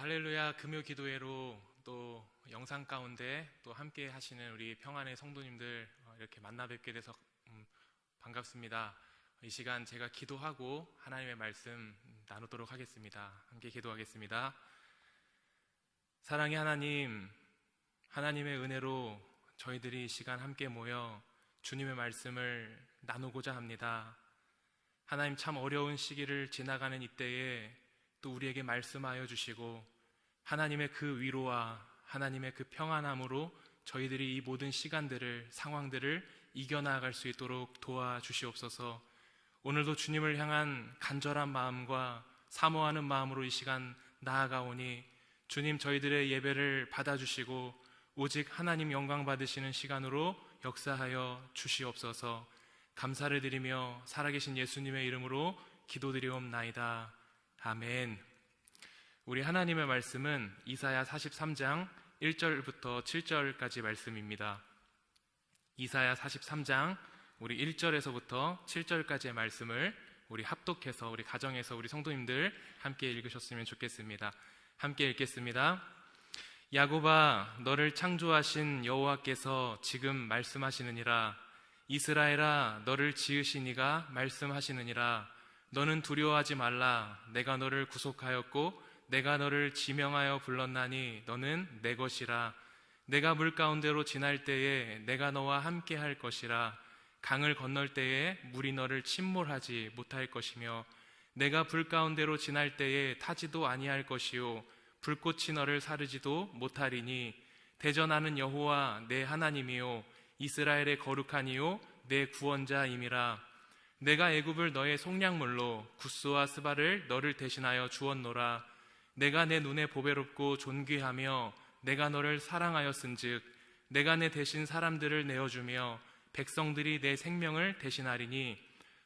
할렐루야 금요 기도회로 또 영상 가운데 또 함께 하시는 우리 평안의 성도님들 이렇게 만나 뵙게 돼서 반갑습니다. 이 시간 제가 기도하고 하나님의 말씀 나누도록 하겠습니다. 함께 기도하겠습니다. 사랑의 하나님, 하나님의 은혜로 저희들이 이 시간 함께 모여 주님의 말씀을 나누고자 합니다. 하나님, 참 어려운 시기를 지나가는 이때에 또 우리에게 말씀하여 주시고 하나님의 그 위로와 하나님의 그 평안함으로 저희들이 이 모든 시간들을, 상황들을 이겨나갈 수 있도록 도와주시옵소서. 오늘도 주님을 향한 간절한 마음과 사모하는 마음으로 이 시간 나아가오니 주님, 저희들의 예배를 받아주시고 오직 하나님 영광 받으시는 시간으로 역사하여 주시옵소서. 감사를 드리며 살아계신 예수님의 이름으로 기도드리옵나이다. 아멘. 우리 하나님의 말씀은 이사야 43장 1절부터 7절까지 말씀입니다. 이사야 43장 우리 1절에서부터 7절까지의 말씀을 우리 합독해서 우리 가정에서 우리 성도님들 함께 읽으셨으면 좋겠습니다. 함께 읽겠습니다. 야곱아, 너를 창조하신 여호와께서 지금 말씀하시느니라. 이스라엘아, 너를 지으신 이가 말씀하시느니라. 너는 두려워하지 말라. 내가 너를 구속하였고 내가 너를 지명하여 불렀나니 너는 내 것이라. 내가 물 가운데로 지날 때에 내가 너와 함께 할 것이라. 강을 건널 때에 물이 너를 침몰하지 못할 것이며 내가 불 가운데로 지날 때에 타지도 아니할 것이요 불꽃이 너를 사르지도 못하리니 대전하는 여호와 내 하나님이요 이스라엘의 거룩한 이요 내 구원자임이라. 내가 애굽을 너의 속량물로 구스와 스바를 너를 대신하여 주었노라. 내가 내 눈에 보배롭고 존귀하며 내가 너를 사랑하였은즉 내가 내 대신 사람들을 내어주며 백성들이 내 생명을 대신하리니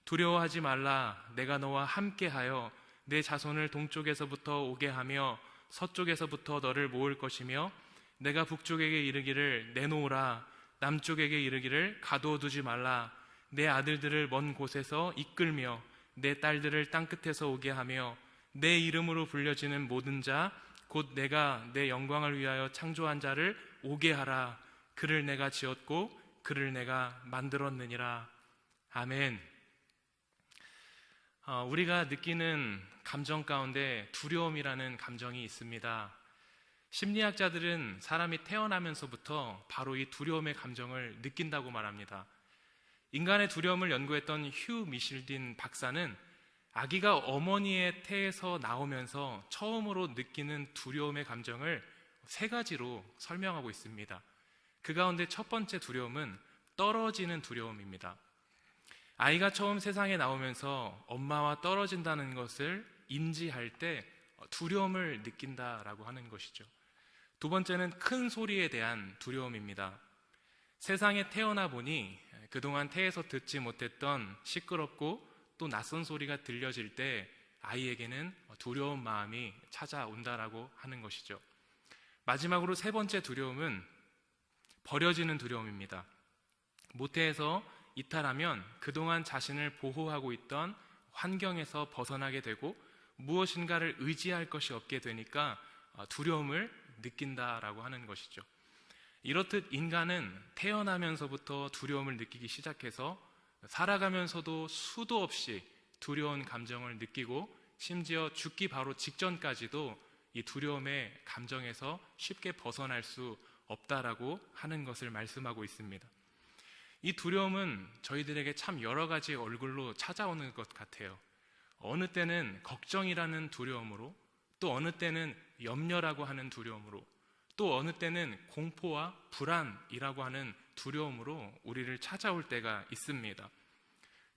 두려워하지 말라. 내가 너와 함께하여 내 자손을 동쪽에서부터 오게 하며 서쪽에서부터 너를 모을 것이며 내가 북쪽에게 이르기를 내놓으라. 남쪽에게 이르기를 가두어두지 말라. 내 아들들을 먼 곳에서 이끌며 내 딸들을 땅끝에서 오게 하며 내 이름으로 불려지는 모든 자 곧 내가 내 영광을 위하여 창조한 자를 오게 하라. 그를 내가 지었고 그를 내가 만들었느니라. 아멘. 우리가 느끼는 감정 가운데 두려움이라는 감정이 있습니다. 심리학자들은 사람이 태어나면서부터 바로 이 두려움의 감정을 느낀다고 말합니다. 인간의 두려움을 연구했던 휴 미실딘 박사는 아기가 어머니의 태에서 나오면서 처음으로 느끼는 두려움의 감정을 3가지로 설명하고 있습니다. 그 가운데 첫 번째 두려움은 떨어지는 두려움입니다. 아이가 처음 세상에 나오면서 엄마와 떨어진다는 것을 인지할 때 두려움을 느낀다라고 하는 것이죠. 두 번째는 큰 소리에 대한 두려움입니다. 세상에 태어나 보니 그동안 태에서 듣지 못했던 시끄럽고 또 낯선 소리가 들려질 때 아이에게는 두려운 마음이 찾아온다라고 하는 것이죠. 마지막으로 3번째 두려움은 버려지는 두려움입니다. 모태에서 이탈하면 그동안 자신을 보호하고 있던 환경에서 벗어나게 되고 무엇인가를 의지할 것이 없게 되니까 두려움을 느낀다라고 하는 것이죠. 이렇듯 인간은 태어나면서부터 두려움을 느끼기 시작해서 살아가면서도 수도 없이 두려운 감정을 느끼고 심지어 죽기 바로 직전까지도 이 두려움의 감정에서 쉽게 벗어날 수 없다라고 하는 것을 말씀하고 있습니다. 이 두려움은 저희들에게 참 여러 가지 얼굴로 찾아오는 것 같아요. 어느 때는 걱정이라는 두려움으로, 또 어느 때는 염려라고 하는 두려움으로, 또 어느 때는 공포와 불안이라고 하는 두려움으로 우리를 찾아올 때가 있습니다.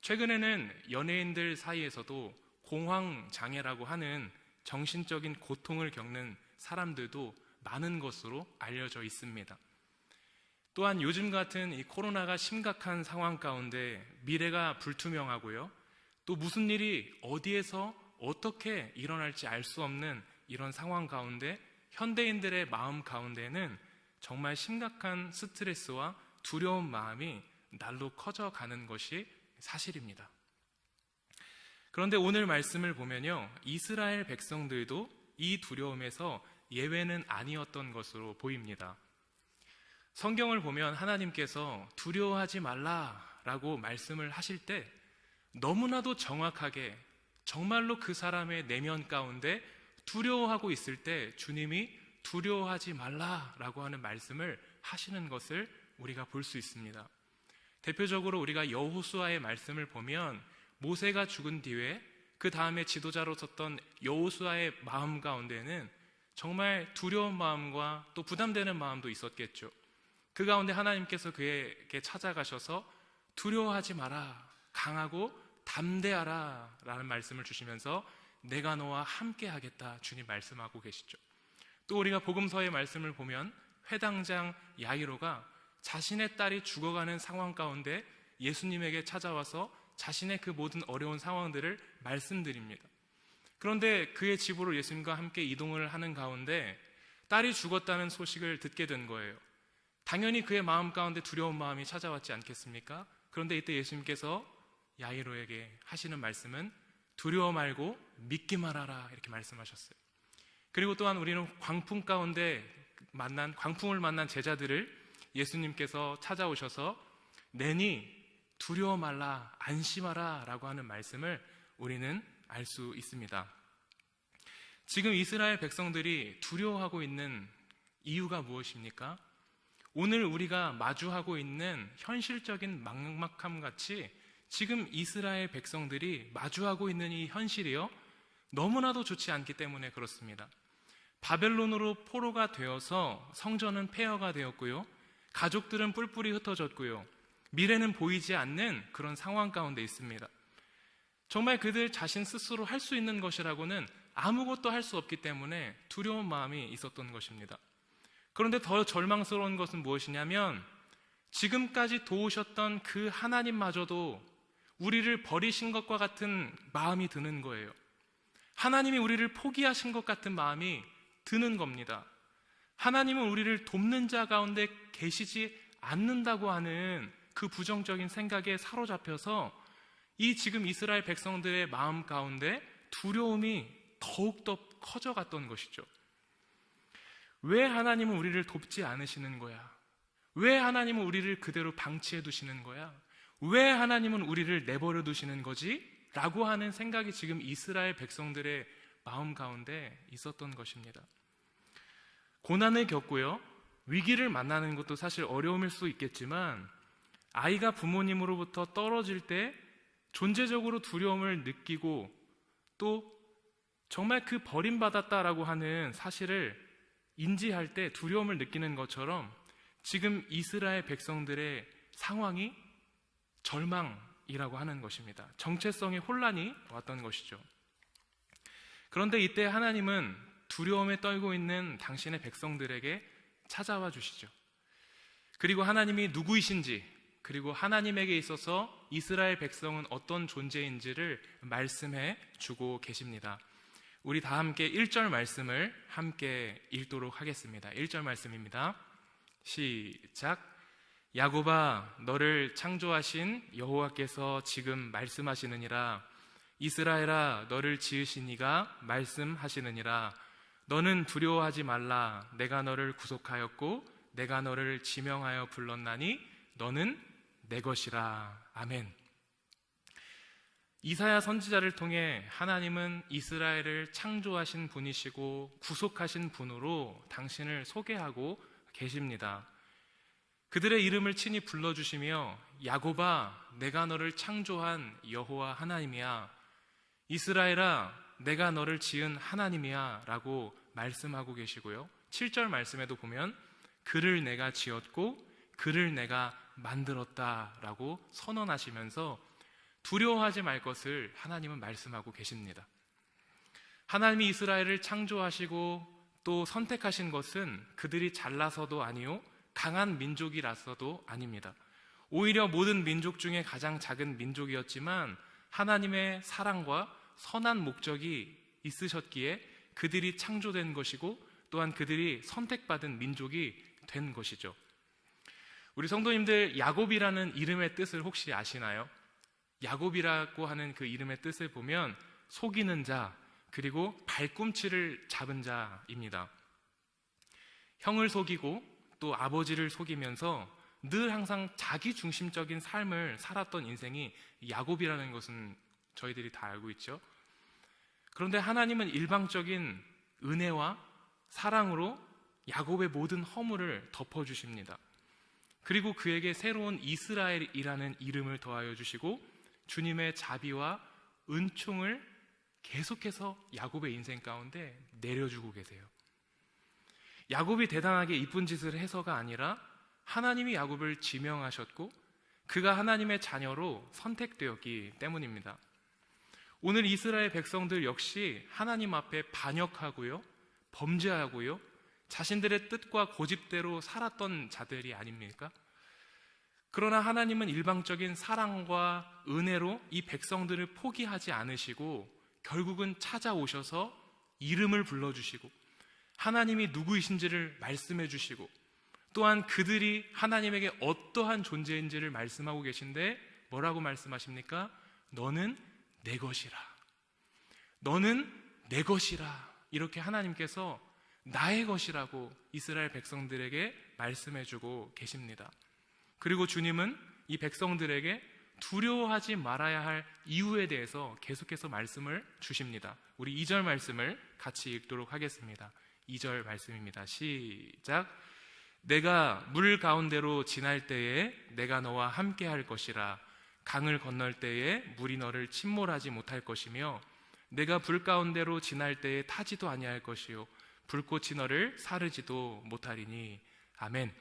최근에는 연예인들 사이에서도 공황장애라고 하는 정신적인 고통을 겪는 사람들도 많은 것으로 알려져 있습니다. 또한 요즘 같은 이 코로나가 심각한 상황 가운데 미래가 불투명하고요. 또 무슨 일이 어디에서 어떻게 일어날지 알 수 없는 이런 상황 가운데 현대인들의 마음 가운데는 정말 심각한 스트레스와 두려운 마음이 날로 커져가는 것이 사실입니다. 그런데 오늘 말씀을 보면요, 이스라엘 백성들도 이 두려움에서 예외는 아니었던 것으로 보입니다. 성경을 보면 하나님께서 두려워하지 말라라고 말씀을 하실 때 너무나도 정확하게 정말로 그 사람의 내면 가운데 두려워하고 있을 때 주님이 두려워하지 말라라고 하는 말씀을 하시는 것을 우리가 볼 수 있습니다. 대표적으로 우리가 여호수아의 말씀을 보면 모세가 죽은 뒤에 그 다음에 지도자로 섰던 여호수아의 마음 가운데는 정말 두려운 마음과 또 부담되는 마음도 있었겠죠. 그 가운데 하나님께서 그에게 찾아가셔서 두려워하지 마라, 강하고 담대하라 라는 말씀을 주시면서 내가 너와 함께 하겠다 주님 말씀하고 계시죠. 또 우리가 복음서의 말씀을 보면 회당장 야이로가 자신의 딸이 죽어가는 상황 가운데 예수님에게 찾아와서 자신의 그 모든 어려운 상황들을 말씀드립니다. 그런데 그의 집으로 예수님과 함께 이동을 하는 가운데 딸이 죽었다는 소식을 듣게 된 거예요. 당연히 그의 마음 가운데 두려운 마음이 찾아왔지 않겠습니까? 그런데 이때 예수님께서 야이로에게 하시는 말씀은 두려워 말고 믿기만 하라 이렇게 말씀하셨어요. 그리고 또한 우리는 광풍 가운데 광풍을 만난 제자들을 예수님께서 찾아오셔서 내니 두려워 말라 안심하라 라고 하는 말씀을 우리는 알 수 있습니다. 지금 이스라엘 백성들이 두려워하고 있는 이유가 무엇입니까? 오늘 우리가 마주하고 있는 현실적인 막막함 같이 지금 이스라엘 백성들이 마주하고 있는 이 현실이요 너무나도 좋지 않기 때문에 그렇습니다. 바벨론으로 포로가 되어서 성전은 폐허가 되었고요, 가족들은 뿔뿔이 흩어졌고요, 미래는 보이지 않는 그런 상황 가운데 있습니다. 정말 그들 자신 스스로 할 수 있는 것이라고는 아무것도 할 수 없기 때문에 두려운 마음이 있었던 것입니다. 그런데 더 절망스러운 것은 무엇이냐면 지금까지 도우셨던 그 하나님마저도 우리를 버리신 것과 같은 마음이 드는 거예요. 하나님이 우리를 포기하신 것 같은 마음이 드는 겁니다. 하나님은 우리를 돕는 자 가운데 계시지 않는다고 하는 그 부정적인 생각에 사로잡혀서 이 지금 이스라엘 백성들의 마음 가운데 두려움이 더욱더 커져갔던 것이죠. 왜 하나님은 우리를 돕지 않으시는 거야? 왜 하나님은 우리를 그대로 방치해 두시는 거야? 왜 하나님은 우리를 내버려 두시는 거지? 라고 하는 생각이 지금 이스라엘 백성들의 마음 가운데 있었던 것입니다. 고난을 겪고요, 위기를 만나는 것도 사실 어려움일 수 있겠지만 아이가 부모님으로부터 떨어질 때 존재적으로 두려움을 느끼고 또 정말 그 버림받았다라고 하는 사실을 인지할 때 두려움을 느끼는 것처럼 지금 이스라엘 백성들의 상황이 절망이라고 하는 것입니다. 정체성의 혼란이 왔던 것이죠. 그런데 이때 하나님은 두려움에 떨고 있는 당신의 백성들에게 찾아와 주시죠. 그리고 하나님이 누구이신지, 그리고 하나님에게 있어서 이스라엘 백성은 어떤 존재인지를 말씀해 주고 계십니다. 우리 다 함께 1절 말씀을 함께 읽도록 하겠습니다. 1절 말씀입니다. 시작. 야곱아, 너를 창조하신 여호와께서 지금 말씀하시느니라. 이스라엘아, 너를 지으신 이가 말씀하시느니라. 너는 두려워하지 말라. 내가 너를 구속하였고 내가 너를 지명하여 불렀나니 너는 내 것이라. 아멘. 이사야 선지자를 통해 하나님은 이스라엘을 창조하신 분이시고 구속하신 분으로 당신을 소개하고 계십니다. 그들의 이름을 친히 불러주시며 야곱아, 내가 너를 창조한 여호와 하나님이야. 이스라엘아, 내가 너를 지은 하나님이야 라고 말씀하고 계시고요, 7절 말씀에도 보면 그를 내가 지었고 그를 내가 만들었다 라고 선언하시면서 두려워하지 말 것을 하나님은 말씀하고 계십니다. 하나님이 이스라엘을 창조하시고 또 선택하신 것은 그들이 잘나서도 아니요 강한 민족이라서도 아닙니다. 오히려 모든 민족 중에 가장 작은 민족이었지만 하나님의 사랑과 선한 목적이 있으셨기에 그들이 창조된 것이고 또한 그들이 선택받은 민족이 된 것이죠. 우리 성도님들, 야곱이라는 이름의 뜻을 혹시 아시나요? 야곱이라고 하는 그 이름의 뜻을 보면 속이는 자, 그리고 발꿈치를 잡은 자입니다. 형을 속이고 또 아버지를 속이면서 늘 항상 자기 중심적인 삶을 살았던 인생이 야곱이라는 것은 저희들이 다 알고 있죠. 그런데 하나님은 일방적인 은혜와 사랑으로 야곱의 모든 허물을 덮어주십니다. 그리고 그에게 새로운 이스라엘이라는 이름을 더하여 주시고 주님의 자비와 은총을 계속해서 야곱의 인생 가운데 내려주고 계세요. 야곱이 대단하게 이쁜 짓을 해서가 아니라 하나님이 야곱을 지명하셨고 그가 하나님의 자녀로 선택되었기 때문입니다. 오늘 이스라엘 백성들 역시 하나님 앞에 반역하고요, 범죄하고요, 자신들의 뜻과 고집대로 살았던 자들이 아닙니까? 그러나 하나님은 일방적인 사랑과 은혜로 이 백성들을 포기하지 않으시고 결국은 찾아오셔서 이름을 불러주시고 하나님이 누구이신지를 말씀해 주시고 또한 그들이 하나님에게 어떠한 존재인지를 말씀하고 계신데 뭐라고 말씀하십니까? 너는 내 것이라. 너는 내 것이라. 이렇게 하나님께서 나의 것이라고 이스라엘 백성들에게 말씀해 주고 계십니다. 그리고 주님은 이 백성들에게 두려워하지 말아야 할 이유에 대해서 계속해서 말씀을 주십니다. 우리 2절 말씀을 같이 읽도록 하겠습니다. 2절 말씀입니다. 시작. 내가 물 가운데로 지날 때에 내가 너와 함께 할 것이라. 강을 건널 때에 물이 너를 침몰하지 못할 것이며 내가 불 가운데로 지날 때에 타지도 아니할 것이요 불꽃이 너를 사르지도 못하리니. 아멘.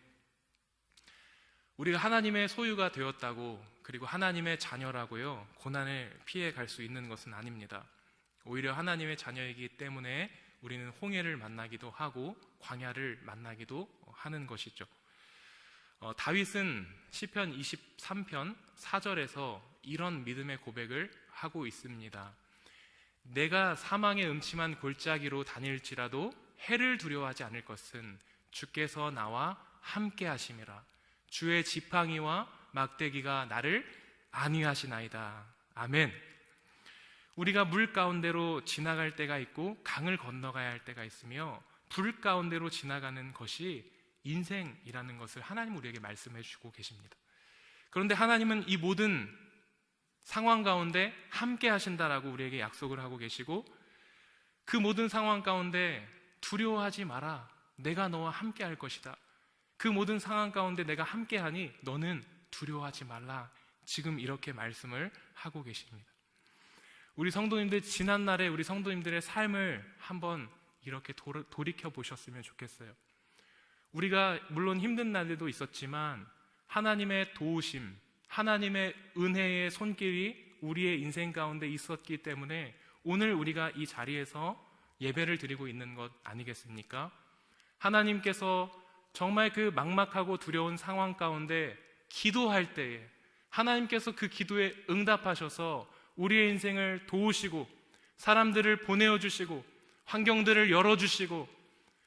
우리가 하나님의 소유가 되었다고 그리고 하나님의 자녀라고요 고난을 피해 갈 수 있는 것은 아닙니다. 오히려 하나님의 자녀이기 때문에 우리는 홍해를 만나기도 하고 광야를 만나기도 하는 것이죠. 다윗은 시편 23편 4절에서 이런 믿음의 고백을 하고 있습니다. 내가 사망의 음침한 골짜기로 다닐지라도 해를 두려워하지 않을 것은 주께서 나와 함께 하심이라. 주의 지팡이와 막대기가 나를 안위하시나이다. 아멘. 우리가 물 가운데로 지나갈 때가 있고 강을 건너가야 할 때가 있으며 불 가운데로 지나가는 것이 인생이라는 것을 하나님 우리에게 말씀해 주고 계십니다. 그런데 하나님은 이 모든 상황 가운데 함께 하신다라고 우리에게 약속을 하고 계시고 그 모든 상황 가운데 두려워하지 마라. 내가 너와 함께 할 것이다. 그 모든 상황 가운데 내가 함께하니 너는 두려워하지 말라. 지금 이렇게 말씀을 하고 계십니다. 우리 성도님들 지난날에 우리 성도님들의 삶을 한번 이렇게 돌이켜 보셨으면 좋겠어요. 우리가 물론 힘든 날들도 있었지만 하나님의 도우심, 하나님의 은혜의 손길이 우리의 인생 가운데 있었기 때문에 오늘 우리가 이 자리에서 예배를 드리고 있는 것 아니겠습니까? 하나님께서 정말 그 막막하고 두려운 상황 가운데 기도할 때에 하나님께서 그 기도에 응답하셔서 우리의 인생을 도우시고 사람들을 보내어 주시고 환경들을 열어주시고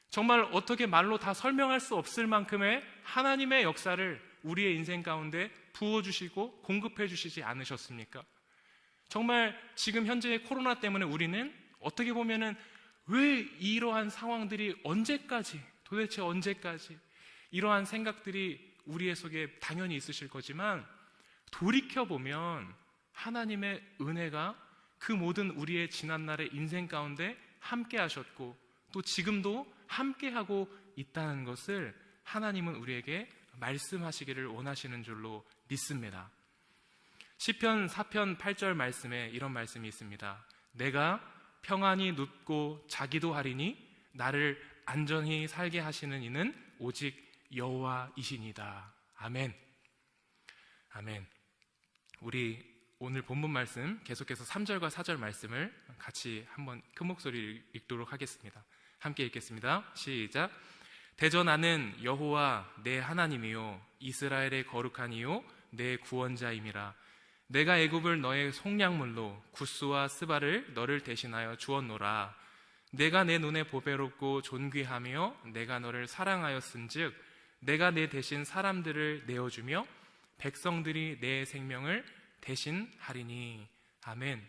정말 어떻게 말로 다 설명할 수 없을 만큼의 하나님의 역사를 우리의 인생 가운데 부어주시고 공급해 주시지 않으셨습니까? 정말 지금 현재의 코로나 때문에 우리는 어떻게 보면은 왜 이러한 상황들이 언제까지, 도대체 언제까지 이러한 생각들이 우리의 속에 당연히 있으실 거지만 돌이켜보면 하나님의 은혜가 그 모든 우리의 지난날의 인생 가운데 함께 하셨고 또 지금도 함께 하고 있다는 것을 하나님은 우리에게 말씀하시기를 원하시는 줄로 믿습니다. 시편 4편 8절 말씀에 이런 말씀이 있습니다. 내가 평안히 눕고 자기도 하리니 나를 안전히 살게 하시는 이는 오직 여호와이시니이다. 아멘. 아멘. 우리 오늘 본문 말씀 계속해서 3절과 4절 말씀을 같이 한번 큰 목소리로 읽도록 하겠습니다. 함께 읽겠습니다. 시작. 대전하는 여호와 내 하나님이요 이스라엘의 거룩한 이요 내 구원자임이라. 내가 애굽을 너의 속량물로 구스와 스바를 너를 대신하여 주었노라. 내가 내 눈에 보배롭고 존귀하며 내가 너를 사랑하였은즉 내가 내 대신 사람들을 내어주며 백성들이 내 생명을 대신하리니. 아멘.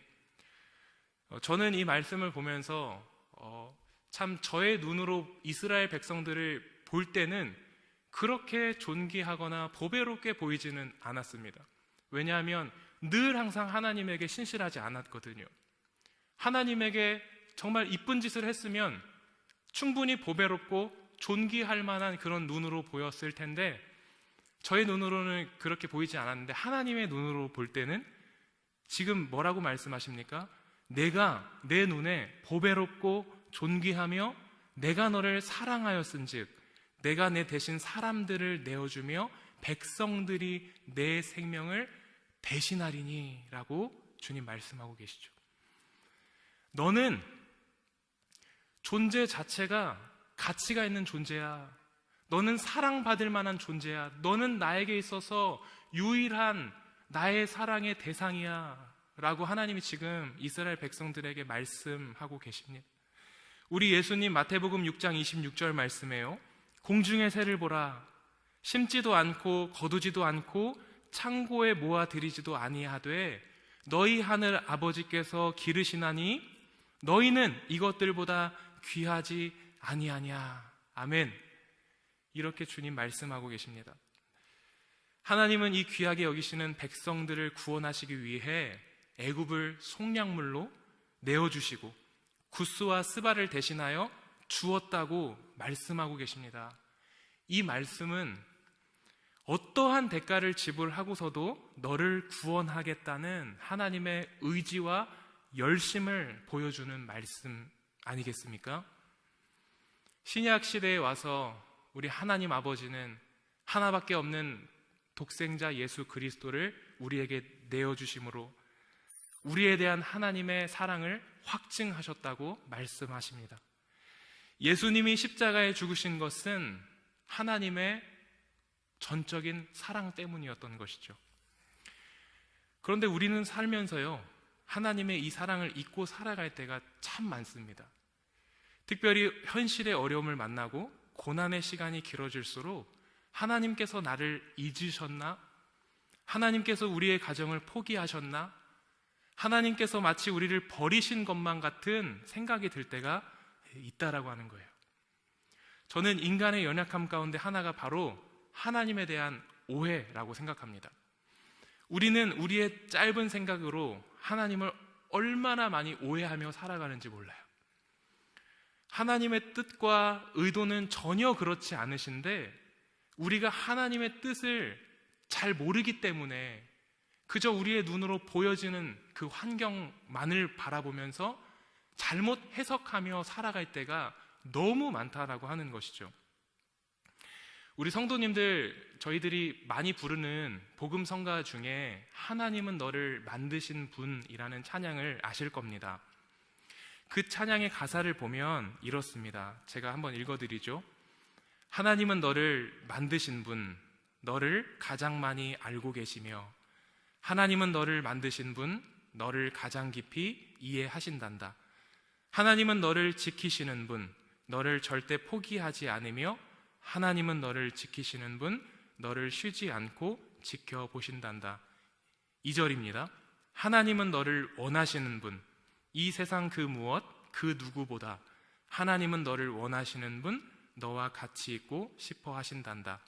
저는 이 말씀을 보면서 참 저의 눈으로 이스라엘 백성들을 볼 때는 그렇게 존귀하거나 보배롭게 보이지는 않았습니다. 왜냐하면 늘 항상 하나님에게 신실하지 않았거든요. 하나님에게 정말 이쁜 짓을 했으면 충분히 보배롭고 존귀할 만한 그런 눈으로 보였을 텐데, 저의 눈으로는 그렇게 보이지 않았는데 하나님의 눈으로 볼 때는 지금 뭐라고 말씀하십니까? 내가 내 눈에 보배롭고 존귀하며 내가 너를 사랑하였은즉 내가 내 대신 사람들을 내어주며 백성들이 내 생명을 대신하리니 라고 주님 말씀하고 계시죠. 너는 존재 자체가 가치가 있는 존재야. 너는 사랑받을 만한 존재야. 너는 나에게 있어서 유일한 나의 사랑의 대상이야 라고 하나님이 지금 이스라엘 백성들에게 말씀하고 계십니다. 우리 예수님 마태복음 6장 26절 말씀에요. 공중의 새를 보라. 심지도 않고 거두지도 않고 창고에 모아 들이지도 아니하되 너희 하늘 아버지께서 기르시나니 너희는 이것들보다 귀하지 아니하냐. 아멘. 이렇게 주님 말씀하고 계십니다. 하나님은 이 귀하게 여기시는 백성들을 구원하시기 위해 애굽을 속량물로 내어주시고 구스와 스바를 대신하여 주었다고 말씀하고 계십니다. 이 말씀은 어떠한 대가를 지불하고서도 너를 구원하겠다는 하나님의 의지와 열심을 보여주는 말씀 아니겠습니까? 신약 시대에 와서 우리 하나님 아버지는 하나밖에 없는 독생자 예수 그리스도를 우리에게 내어주심으로 우리에 대한 하나님의 사랑을 확증하셨다고 말씀하십니다. 예수님이 십자가에 죽으신 것은 하나님의 전적인 사랑 때문이었던 것이죠. 그런데 우리는 살면서요, 하나님의 이 사랑을 잊고 살아갈 때가 참 많습니다. 특별히 현실의 어려움을 만나고 고난의 시간이 길어질수록 하나님께서 나를 잊으셨나? 하나님께서 우리의 가정을 포기하셨나? 하나님께서 마치 우리를 버리신 것만 같은 생각이 들 때가 있다라고 하는 거예요. 저는 인간의 연약함 가운데 하나가 바로 하나님에 대한 오해라고 생각합니다. 우리는 우리의 짧은 생각으로 하나님을 얼마나 많이 오해하며 살아가는지 몰라요. 하나님의 뜻과 의도는 전혀 그렇지 않으신데 우리가 하나님의 뜻을 잘 모르기 때문에 그저 우리의 눈으로 보여지는 그 환경만을 바라보면서 잘못 해석하며 살아갈 때가 너무 많다라고 하는 것이죠. 우리 성도님들, 저희들이 많이 부르는 복음 성가 중에 하나님은 너를 만드신 분이라는 찬양을 아실 겁니다. 그 찬양의 가사를 보면 이렇습니다. 제가 한번 읽어드리죠. 하나님은 너를 만드신 분, 너를 가장 많이 알고 계시며 하나님은 너를 만드신 분, 너를 가장 깊이 이해하신단다. 하나님은 너를 지키시는 분, 너를 절대 포기하지 않으며 하나님은 너를 지키시는 분, 너를 쉬지 않고 지켜보신단다. 2절입니다. 하나님은 너를 원하시는 분, 이 세상 그 무엇, 그 누구보다 하나님은 너를 원하시는 분, 너와 같이 있고 싶어 하신단다.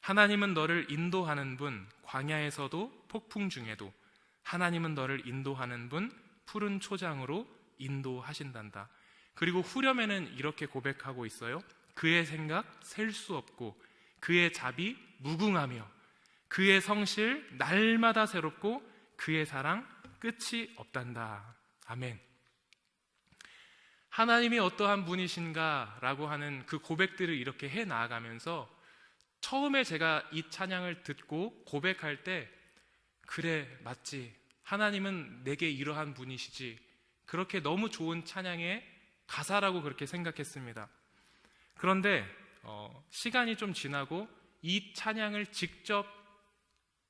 하나님은 너를 인도하는 분, 광야에서도 폭풍 중에도 하나님은 너를 인도하는 분, 푸른 초장으로 인도하신단다. 그리고 후렴에는 이렇게 고백하고 있어요. 그의 생각 셀 수 없고 그의 자비 무궁하며 그의 성실 날마다 새롭고 그의 사랑 끝이 없단다. 아멘. 하나님이 어떠한 분이신가 라고 하는 그 고백들을 이렇게 해 나아가면서 처음에 제가 이 찬양을 듣고 고백할 때 그래 맞지, 하나님은 내게 이러한 분이시지, 그렇게 너무 좋은 찬양의 가사라고 그렇게 생각했습니다. 그런데 시간이 좀 지나고 이 찬양을 직접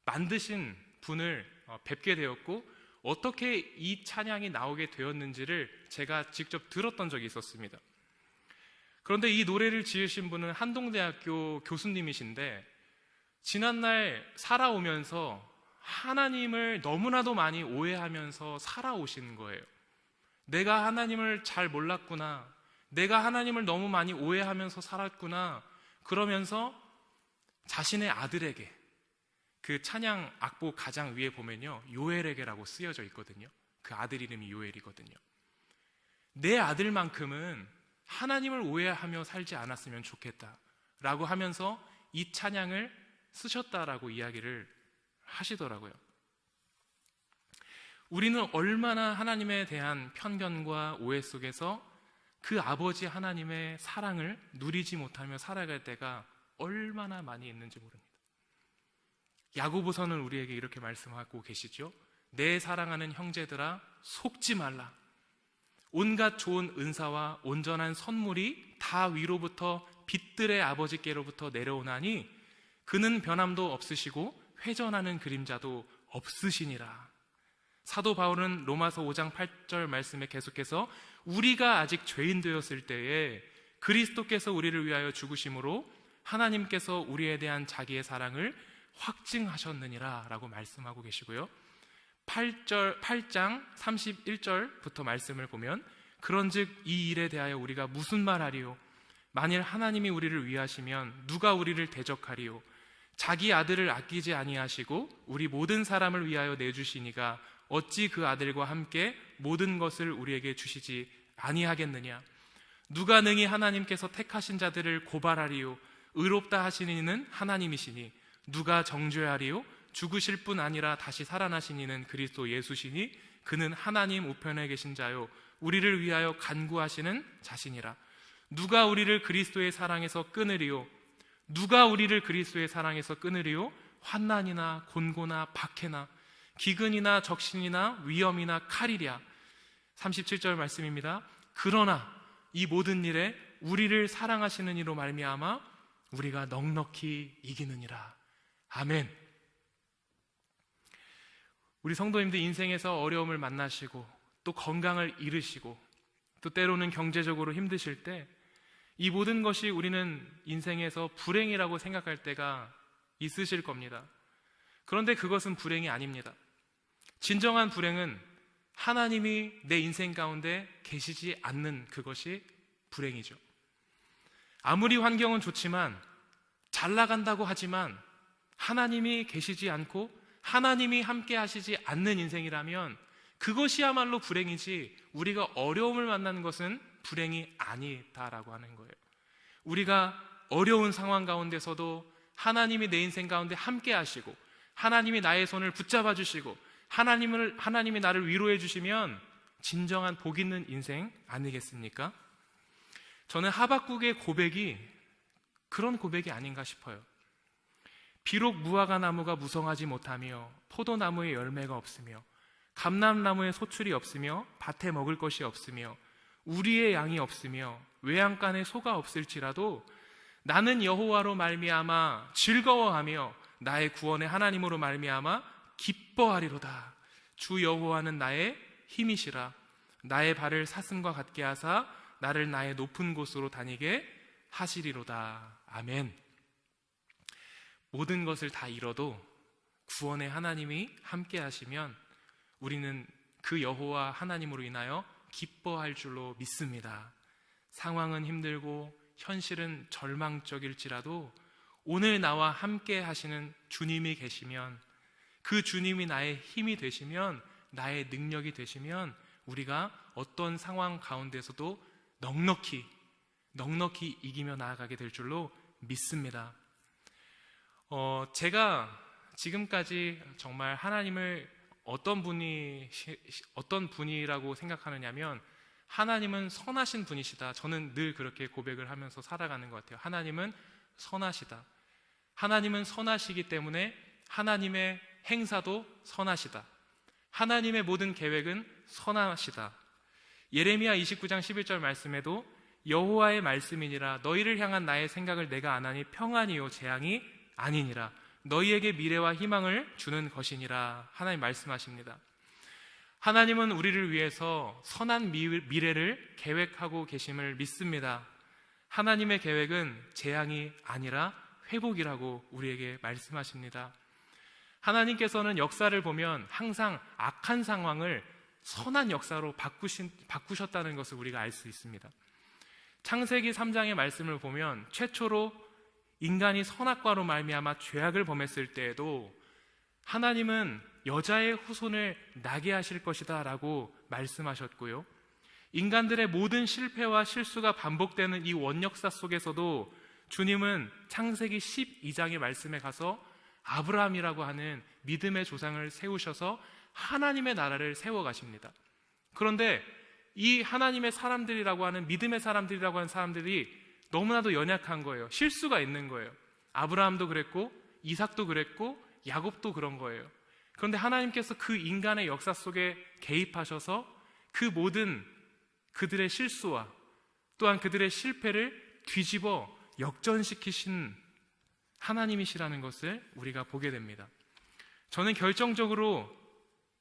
만드신 분을 뵙게 되었고 어떻게 이 찬양이 나오게 되었는지를 제가 직접 들었던 적이 있었습니다. 그런데 이 노래를 지으신 분은 한동대학교 교수님이신데 지난날 살아오면서 하나님을 너무나도 많이 오해하면서 살아오신 거예요. 내가 하나님을 잘 몰랐구나, 내가 하나님을 너무 많이 오해하면서 살았구나, 그러면서 자신의 아들에게, 그 찬양 악보 가장 위에 보면요, 요엘에게라고 쓰여져 있거든요. 그 아들 이름이 요엘이거든요. 내 아들만큼은 하나님을 오해하며 살지 않았으면 좋겠다 라고 하면서 이 찬양을 쓰셨다라고 이야기를 하시더라고요. 우리는 얼마나 하나님에 대한 편견과 오해 속에서 그 아버지 하나님의 사랑을 누리지 못하며 살아갈 때가 얼마나 많이 있는지 모릅니다. 야고보서는 우리에게 이렇게 말씀하고 계시죠. 내 사랑하는 형제들아, 속지 말라. 온갖 좋은 은사와 온전한 선물이 다 위로부터 빛들의 아버지께로부터 내려오나니 그는 변함도 없으시고 회전하는 그림자도 없으시니라. 사도 바울은 로마서 5장 8절 말씀에 계속해서 우리가 아직 죄인 되었을 때에 그리스도께서 우리를 위하여 죽으심으로 하나님께서 우리에 대한 자기의 사랑을 확증하셨느니라 라고 말씀하고 계시고요. 8장 31절부터 말씀을 보면 그런즉 이 일에 대하여 우리가 무슨 말하리요? 만일 하나님이 우리를 위하시면 누가 우리를 대적하리요? 자기 아들을 아끼지 아니하시고 우리 모든 사람을 위하여 내주시니가 어찌 그 아들과 함께 모든 것을 우리에게 주시지 아니하겠느냐? 누가 능히 하나님께서 택하신 자들을 고발하리요? 의롭다 하시는 이는 하나님이시니 누가 정죄하리요? 죽으실 뿐 아니라 다시 살아나신 이는 그리스도 예수시니 그는 하나님 우편에 계신 자요 우리를 위하여 간구하시는 자신이라. 누가 우리를 그리스도의 사랑에서 끊으리요? 누가 우리를 그리스도의 사랑에서 끊으리요? 환난이나 곤고나 박해나 기근이나 적신이나 위험이나 칼이랴. 37절 말씀입니다. 그러나 이 모든 일에 우리를 사랑하시는 이로 말미암아 우리가 넉넉히 이기느니라. 아멘. 우리 성도님들 인생에서 어려움을 만나시고 또 건강을 잃으시고 또 때로는 경제적으로 힘드실 때 이 모든 것이 우리는 인생에서 불행이라고 생각할 때가 있으실 겁니다. 그런데 그것은 불행이 아닙니다. 진정한 불행은 하나님이 내 인생 가운데 계시지 않는 그것이 불행이죠. 아무리 환경은 좋지만 잘 나간다고 하지만 하나님이 계시지 않고 하나님이 함께 하시지 않는 인생이라면 그것이야말로 불행이지 우리가 어려움을 만나는 것은 불행이 아니다라고 하는 거예요. 우리가 어려운 상황 가운데서도 하나님이 내 인생 가운데 함께 하시고 하나님이 나의 손을 붙잡아 주시고 하나님이 나를 위로해 주시면 진정한 복 있는 인생 아니겠습니까? 저는 하박국의 고백이 그런 고백이 아닌가 싶어요. 비록 무화과 나무가 무성하지 못하며 포도나무에 열매가 없으며 감람나무에 소출이 없으며 밭에 먹을 것이 없으며 우리의 양이 없으며 외양간에 소가 없을지라도 나는 여호와로 말미암아 즐거워하며 나의 구원의 하나님으로 말미암아 기뻐하리로다. 주 여호와는 나의 힘이시라. 나의 발을 사슴과 같게 하사 나를 나의 높은 곳으로 다니게 하시리로다. 아멘. 모든 것을 다 잃어도 구원의 하나님이 함께 하시면 우리는 그 여호와 하나님으로 인하여 기뻐할 줄로 믿습니다. 상황은 힘들고 현실은 절망적일지라도 오늘 나와 함께 하시는 주님이 계시면 그 주님이 나의 힘이 되시면 나의 능력이 되시면 우리가 어떤 상황 가운데서도 넉넉히 이기며 나아가게 될 줄로 믿습니다. 제가 지금까지 정말 하나님을 어떤 분이라고 생각하느냐면 하나님은 선하신 분이시다. 저는 늘 그렇게 고백을 하면서 살아가는 것 같아요. 하나님은 선하시다. 하나님은 선하시기 때문에 하나님의 행사도 선하시다. 하나님의 모든 계획은 선하시다. 예레미야 29장 11절 말씀에도 여호와의 말씀이니라 너희를 향한 나의 생각을 내가 아나니 평안이요 재앙이 아니니라 너희에게 미래와 희망을 주는 것이니라 하나님 말씀하십니다. 하나님은 우리를 위해서 선한 미래를 계획하고 계심을 믿습니다. 하나님의 계획은 재앙이 아니라 회복이라고 우리에게 말씀하십니다. 하나님께서는 역사를 보면 항상 악한 상황을 선한 역사로 바꾸셨다는 것을 우리가 알 수 있습니다. 창세기 3장의 말씀을 보면 최초로 인간이 선악과로 말미암아 죄악을 범했을 때에도 하나님은 여자의 후손을 나게 하실 것이다 라고 말씀하셨고요, 인간들의 모든 실패와 실수가 반복되는 이 원역사 속에서도 주님은 창세기 12장의 말씀에 가서 아브라함이라고 하는 믿음의 조상을 세우셔서 하나님의 나라를 세워가십니다. 그런데 이 하나님의 사람들이라고 하는, 믿음의 사람들이라고 하는 사람들이 너무나도 연약한 거예요. 실수가 있는 거예요. 아브라함도 그랬고 이삭도 그랬고 야곱도 그런 거예요. 그런데 하나님께서 그 인간의 역사 속에 개입하셔서 그 모든 그들의 실수와 또한 그들의 실패를 뒤집어 역전시키신 하나님이시라는 것을 우리가 보게 됩니다. 저는 결정적으로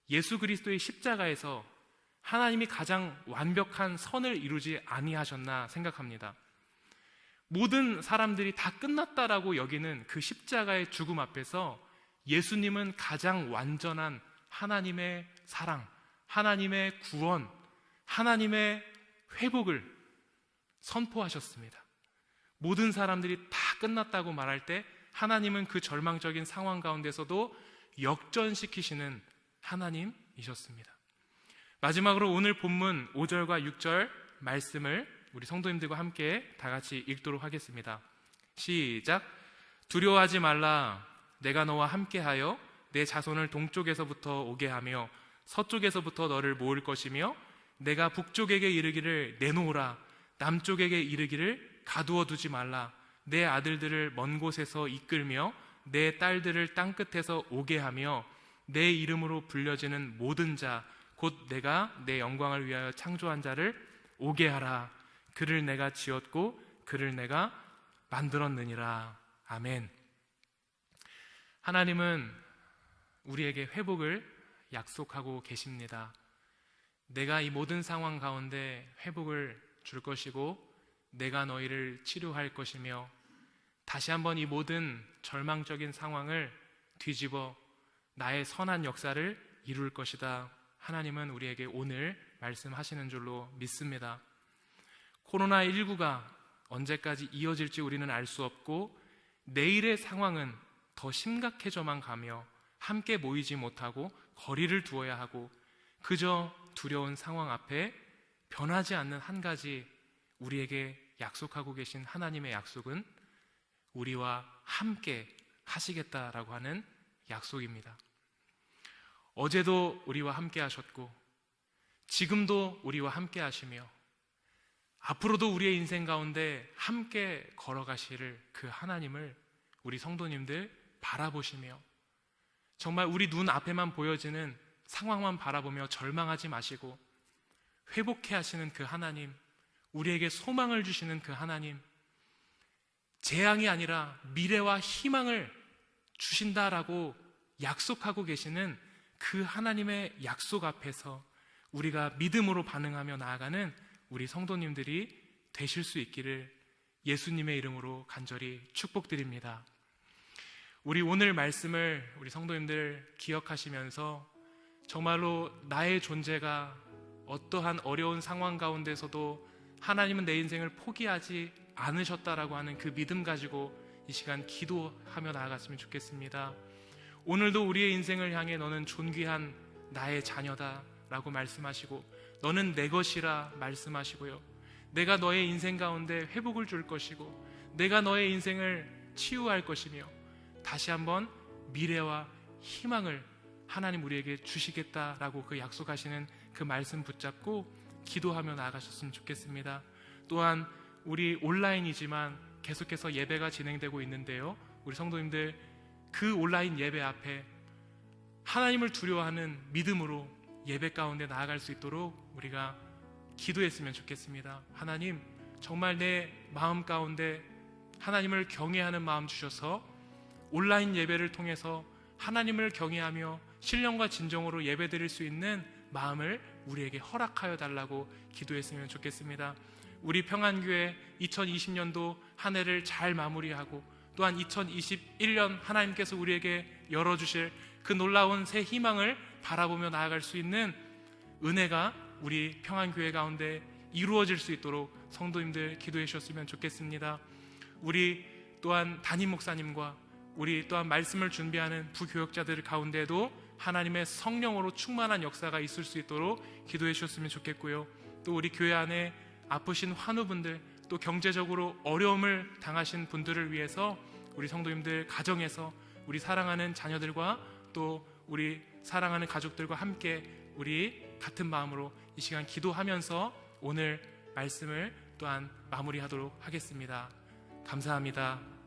예수 그리스도의 십자가에서 하나님이 가장 완벽한 선을 이루지 아니하셨나 생각합니다. 모든 사람들이 다 끝났다라고 여기는 그 십자가의 죽음 앞에서 예수님은 가장 완전한 하나님의 사랑, 하나님의 구원, 하나님의 회복을 선포하셨습니다. 모든 사람들이 다 끝났다고 말할 때 하나님은 그 절망적인 상황 가운데서도 역전시키시는 하나님이셨습니다. 마지막으로 오늘 본문 5절과 6절 말씀을 우리 성도님들과 함께 다 같이 읽도록 하겠습니다. 시작. 두려워하지 말라. 내가 너와 함께하여 내 자손을 동쪽에서부터 오게 하며 서쪽에서부터 너를 모을 것이며 내가 북쪽에게 이르기를 내놓으라. 남쪽에게 이르기를 가두어 두지 말라. 내 아들들을 먼 곳에서 이끌며 내 딸들을 땅끝에서 오게 하며 내 이름으로 불려지는 모든 자 곧 내가 내 영광을 위하여 창조한 자를 오게 하라. 그를 내가 지었고 그를 내가 만들었느니라. 아멘. 하나님은 우리에게 회복을 약속하고 계십니다. 내가 이 모든 상황 가운데 회복을 줄 것이고 내가 너희를 치료할 것이며 다시 한번 이 모든 절망적인 상황을 뒤집어 나의 선한 역사를 이룰 것이다. 하나님은 우리에게 오늘 말씀하시는 줄로 믿습니다. 코로나19가 언제까지 이어질지 우리는 알 수 없고 내일의 상황은 더 심각해져만 가며 함께 모이지 못하고 거리를 두어야 하고 그저 두려운 상황 앞에 변하지 않는 한 가지 우리에게 약속하고 계신 하나님의 약속은 우리와 함께 하시겠다라고 하는 약속입니다. 어제도 우리와 함께 하셨고 지금도 우리와 함께 하시며 앞으로도 우리의 인생 가운데 함께 걸어가실 그 하나님을 우리 성도님들 바라보시며 정말 우리 눈 앞에만 보여지는 상황만 바라보며 절망하지 마시고 회복해 하시는 그 하나님, 우리에게 소망을 주시는 그 하나님, 재앙이 아니라 미래와 희망을 주신다라고 약속하고 계시는 그 하나님의 약속 앞에서 우리가 믿음으로 반응하며 나아가는 우리 성도님들이 되실 수 있기를 예수님의 이름으로 간절히 축복드립니다. 우리 오늘 말씀을 우리 성도님들 기억하시면서 정말로 나의 존재가 어떠한 어려운 상황 가운데서도 하나님은 내 인생을 포기하지 않으셨다라고 하는 그 믿음 가지고 이 시간 기도하며 나아갔으면 좋겠습니다. 오늘도 우리의 인생을 향해 너는 존귀한 나의 자녀다 라고 말씀하시고 너는 내 것이라 말씀하시고요, 내가 너의 인생 가운데 회복을 줄 것이고 내가 너의 인생을 치유할 것이며 다시 한번 미래와 희망을 하나님 우리에게 주시겠다라고 그 약속하시는 그 말씀 붙잡고 기도하며 나아가셨으면 좋겠습니다. 또한 우리 온라인이지만 계속해서 예배가 진행되고 있는데요, 우리 성도님들 그 온라인 예배 앞에 하나님을 두려워하는 믿음으로 예배 가운데 나아갈 수 있도록 우리가 기도했으면 좋겠습니다. 하나님, 정말 내 마음 가운데 하나님을 경외하는 마음 주셔서 온라인 예배를 통해서 하나님을 경외하며 신령과 진정으로 예배드릴 수 있는 마음을 우리에게 허락하여 달라고 기도했으면 좋겠습니다. 우리 평안교회 2020년도 한 해를 잘 마무리하고 또한 2021년 하나님께서 우리에게 열어주실 그 놀라운 새 희망을 바라보며 나아갈 수 있는 은혜가 우리 평안교회 가운데 이루어질 수 있도록 성도님들 기도해 주셨으면 좋겠습니다. 우리 또한 담임 목사님과 우리 또한 말씀을 준비하는 부교역자들 가운데도 하나님의 성령으로 충만한 역사가 있을 수 있도록 기도해 주셨으면 좋겠고요. 또 우리 교회 안에 아프신 환우분들, 또 경제적으로 어려움을 당하신 분들을 위해서 우리 성도님들 가정에서 우리 사랑하는 자녀들과 또 우리 사랑하는 가족들과 함께 우리 같은 마음으로 이 시간 기도하면서 오늘 말씀을 또한 마무리하도록 하겠습니다. 감사합니다.